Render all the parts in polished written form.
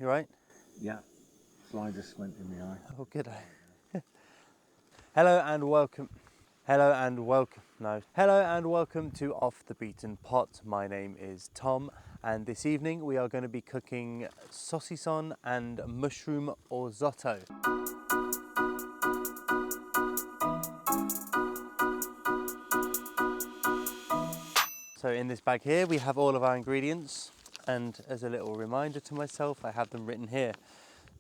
You right? Yeah, fly just squint in the eye. Oh, good. Hello and welcome to Off the Beaten Pot. My name is Tom, and this evening we are going to be cooking Saucisson and Mushroom Orzotto. So in this bag here we have all of our ingredients, and as a little reminder to myself, I have them written here.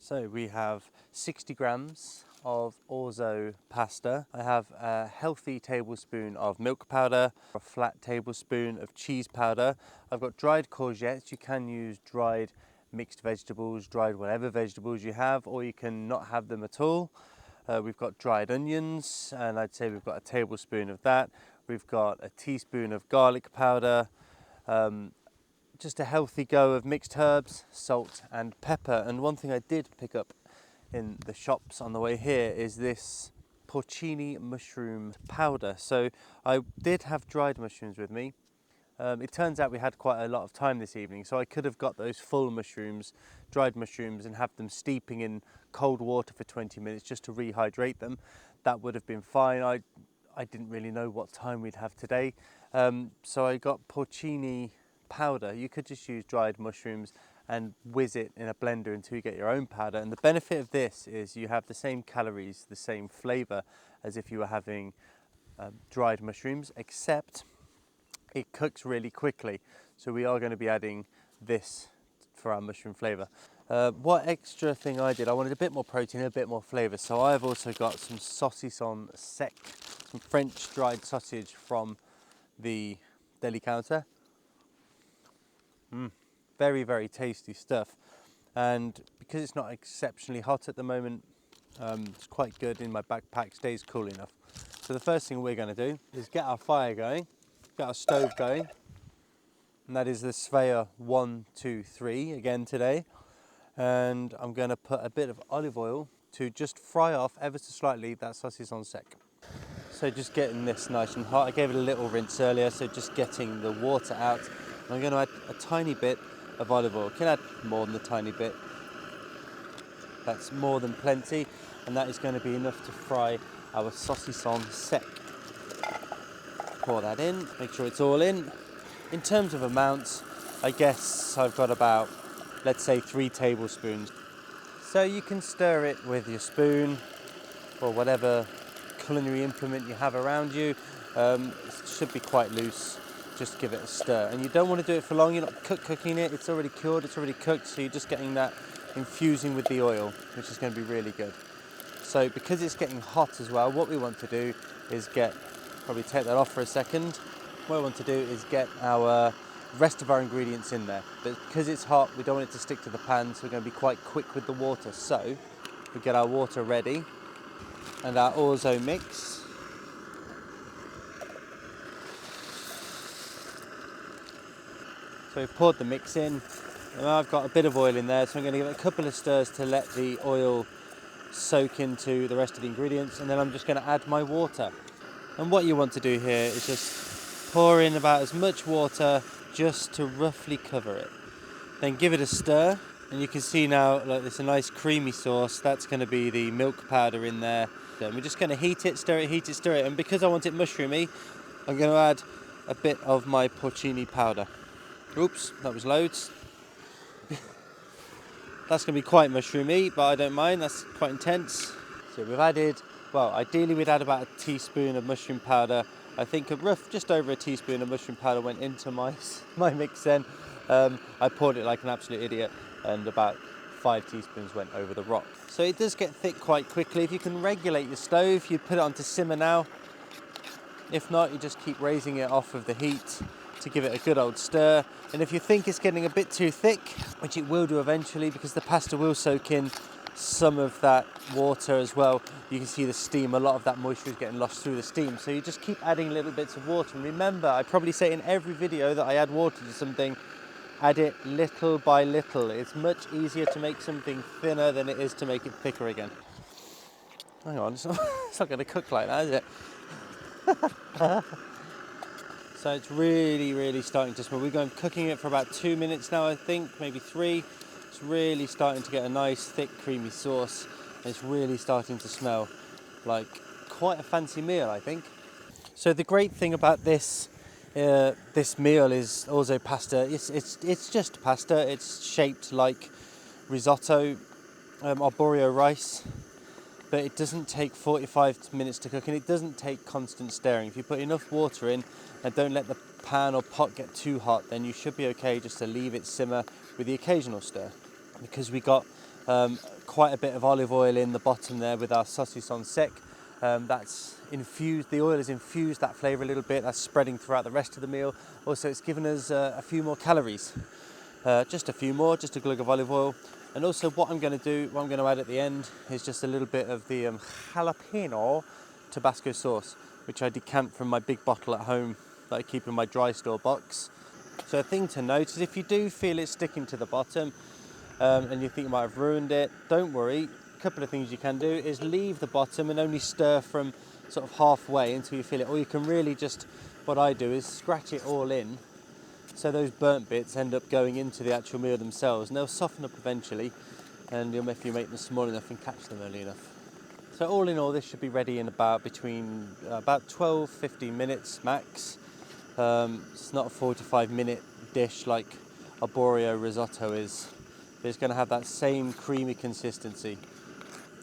So we have 60 grams of Orzo Pasta. I have a healthy tablespoon of milk powder, a flat tablespoon of cheese powder. I've got dried courgettes. You can use dried mixed vegetables, dried whatever vegetables you have, or you can not have them at all. We've got dried onions, and I'd say we've got a tablespoon of that. We've got a teaspoon of garlic powder, just a healthy go of mixed herbs, salt and pepper. And one thing I did pick up in the shops on the way here is this Porcini mushroom powder. So I did have dried mushrooms with me. It turns out we had quite a lot of time this evening, so I could have got those full mushrooms, dried mushrooms, and have them steeping in cold water for 20 minutes just to rehydrate them. That would have been fine. I didn't really know what time we'd have today, so I got Porcini powder. You could just use dried mushrooms and whiz it in a blender until you get your own powder. And the benefit of this is you have the same calories, the same flavour as if you were having dried mushrooms, except it cooks really quickly. So we are going to be adding this for our mushroom flavour. What extra thing I did, I wanted a bit more protein, a bit more flavour. So I've also got some Saucisson Sec, some French dried sausage from the deli counter. Very, very tasty stuff. And because it's not exceptionally hot at the moment, it's quite good in my backpack, stays cool enough. So the first thing we're going to do is get our fire going, get our stove going, and that is the SVEA 123 again today. And I'm going to put a bit of olive oil to just fry off ever so slightly that Saucisson Sec. So just getting this nice and hot. I gave it a little rinse earlier, so just getting the water out. And I'm going to add a tiny bit of olive oil. You can add more than a tiny bit. That's more than plenty, and that is going to be enough to fry our Saucisson Sec. Pour that in, make sure it's all in. In terms of amounts, I guess I've got about, let's say, 3 tablespoons. So you can stir it with your spoon or whatever culinary implement you have around you. It should be quite loose. Just give it a stir. And you don't want to do it for long. You're not cooking it. It's already cured, it's already cooked. So you're just getting that infusing with the oil, which is going to be really good. So because it's getting hot as well, what we want to do is probably take that off for a second. What I want to do is get our rest of our ingredients in there. But because it's hot, we don't want it to stick to the pan, so we're going to be quite quick with the water. So we get our water ready and our orzo mix. So we've poured the mix in, and I've got a bit of oil in there, so I'm going to give it a couple of stirs to let the oil soak into the rest of the ingredients, and then I'm just going to add my water. And what you want to do here is just pour in about as much water just to roughly cover it. Then give it a stir, and you can see now, like, there's a nice creamy sauce. That's going to be the milk powder in there. Then we're just going to heat it, stir it, and because I want it mushroomy, I'm going to add a bit of my Porcini powder. Oops, that was loads. That's going to be quite mushroomy, but I don't mind, that's quite intense. So we've added, well, ideally we'd add about a teaspoon of mushroom powder. I think just over a teaspoon of mushroom powder went into my mix then. I poured it like an absolute idiot, and about 5 teaspoons went over the rock. So it does get thick quite quickly. If you can regulate your stove, you put it on to simmer now. If not, you just keep raising it off of the heat to give it a good old stir. And if you think it's getting a bit too thick, which it will do eventually because the pasta will soak in some of that water as well, you can see the steam, a lot of that moisture is getting lost through the steam. So you just keep adding little bits of water. And remember, I probably say in every video that I add water to something, add it little by little. It's much easier to make something thinner than it is to make it thicker again. Hang on, it's not going to cook like that, is it? So it's really, really starting to smell. We're going cooking it for about 2 minutes now, I think, maybe 3. It's really starting to get a nice thick creamy sauce. It's really starting to smell like quite a fancy meal, I think. So the great thing about this meal is Orzo Pasta. It's just pasta. It's shaped like risotto, arborio rice, but it doesn't take 45 minutes to cook, and it doesn't take constant stirring. If you put enough water in and don't let the pan or pot get too hot, then you should be okay just to leave it simmer with the occasional stir. Because we got quite a bit of olive oil in the bottom there with our Saucisson Sec. That's infused, the oil has infused that flavour a little bit. That's spreading throughout the rest of the meal. Also, it's given us a few more calories. Just a few more, just a glug of olive oil. And also what I'm going to add at the end is just a little bit of the jalapeno Tabasco sauce, which I decant from my big bottle at home that I keep in my dry store box. So a thing to note is if you do feel it sticking to the bottom and you think you might have ruined it, don't worry. A couple of things you can do is leave the bottom and only stir from sort of halfway until you feel it. Or you can really just, what I do is scratch it all in, so those burnt bits end up going into the actual meal themselves, and they'll soften up eventually, and if you make them small enough and catch them early enough. So all in all, this should be ready in about 12-15 minutes max. It's not a 45-minute dish like arborio risotto is, but it's going to have that same creamy consistency.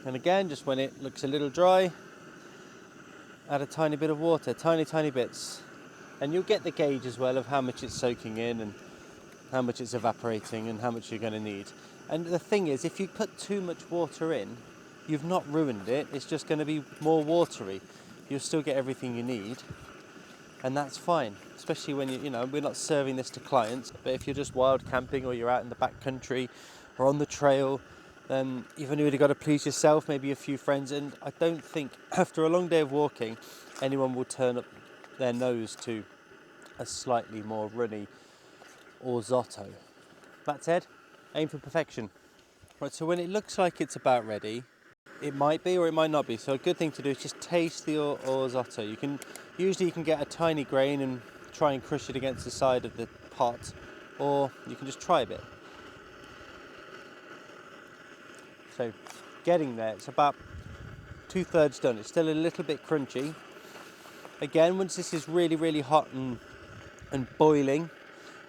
And again, just when it looks a little dry, add a tiny bit of water, tiny bits. And you'll get the gauge as well of how much it's soaking in and how much it's evaporating and how much you're going to need. And the thing is, if you put too much water in, you've not ruined it. It's just going to be more watery. You'll still get everything you need, and that's fine. Especially when we're not serving this to clients, but if you're just wild camping or you're out in the back country or on the trail, then you've only really got to please yourself, maybe a few friends. And I don't think after a long day of walking, anyone will turn up their nose to a slightly more runny Orzotto. That said, aim for perfection. Right, so when it looks like it's about ready, it might be or it might not be. So a good thing to do is just taste the Orzotto. Usually you can get a tiny grain and try and crush it against the side of the pot, or you can just try a bit. So getting there, it's about 2/3 done. It's still a little bit crunchy. Again, once this is really hot and boiling,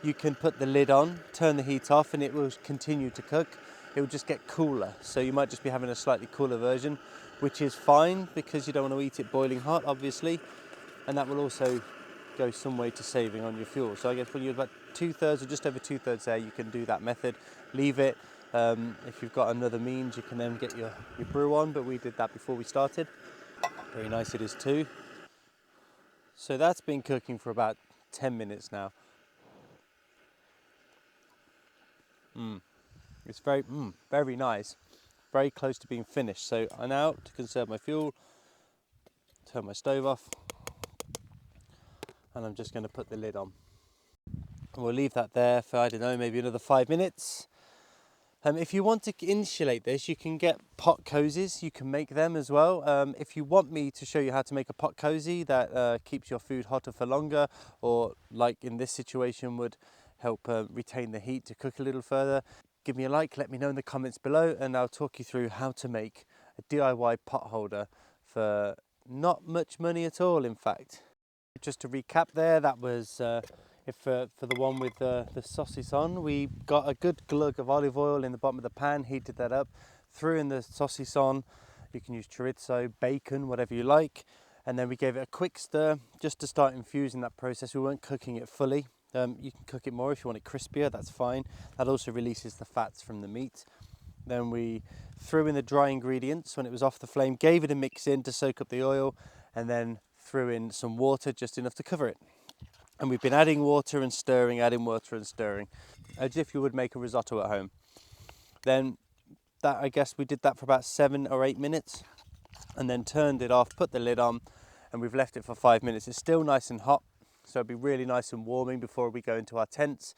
you can put the lid on, turn the heat off, and it will continue to cook. It will just get cooler, so you might just be having a slightly cooler version, which is fine because you don't want to eat it boiling hot, obviously, and that will also go some way to saving on your fuel. So I guess when you're about 2/3 or just over 2/3 there, you can do that method. Leave it. If you've got another means, you can then get your brew on, but we did that before we started. Very nice it is too. So that's been cooking for about 10 minutes now. It's very nice. Very close to being finished. So I now, to conserve my fuel, turn my stove off, and I'm just going to put the lid on. And we'll leave that there for, I don't know, maybe another 5 minutes. If you want to insulate this, you can get pot cozies. You can make them as well. If you want me to show you how to make a pot cozy that keeps your food hotter for longer, or like in this situation would help retain the heat to cook a little further, give me a like, let me know in the comments below, and I'll talk you through how to make a DIY pot holder for not much money at all, in fact. Just to recap there, that was for the one with the saucisson, we got a good glug of olive oil in the bottom of the pan, heated that up, threw in the saucisson. You can use chorizo, bacon, whatever you like, and then we gave it a quick stir just to start infusing that process. We weren't cooking it fully. You can cook it more if you want it crispier, that's fine. That also releases the fats from the meat. Then we threw in the dry ingredients when it was off the flame, gave it a mix in to soak up the oil, and then threw in some water, just enough to cover it. And we've been adding water and stirring, as if you would make a risotto at home. Then that, I guess we did that for about 7 or 8 minutes, and then turned it off, put the lid on, and we've left it for 5 minutes. It's still nice and hot, so it'll be really nice and warming before we go into our tents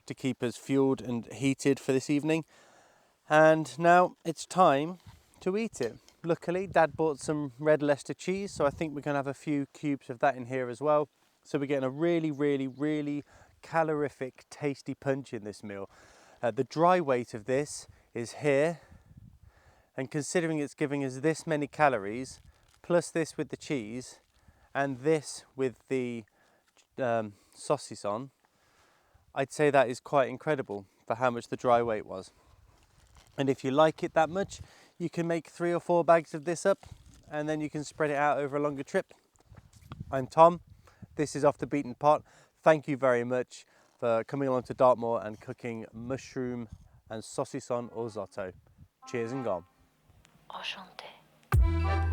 to keep us fueled and heated for this evening. And now it's time to eat it. Luckily, Dad bought some red Leicester cheese, so I think we're going to have a few cubes of that in here as well. So we're getting a really calorific, tasty punch in this meal. The dry weight of this is here, and considering it's giving us this many calories, plus this with the cheese, and this with the saucisson, I'd say that is quite incredible for how much the dry weight was. And if you like it that much, you can make 3 or 4 bags of this up, and then you can spread it out over a longer trip. I'm Tom, this is Off the Beaten Pot. Thank you very much for coming along to Dartmoor and cooking mushroom and saucisson orzotto. Cheers and gone. Enchanté.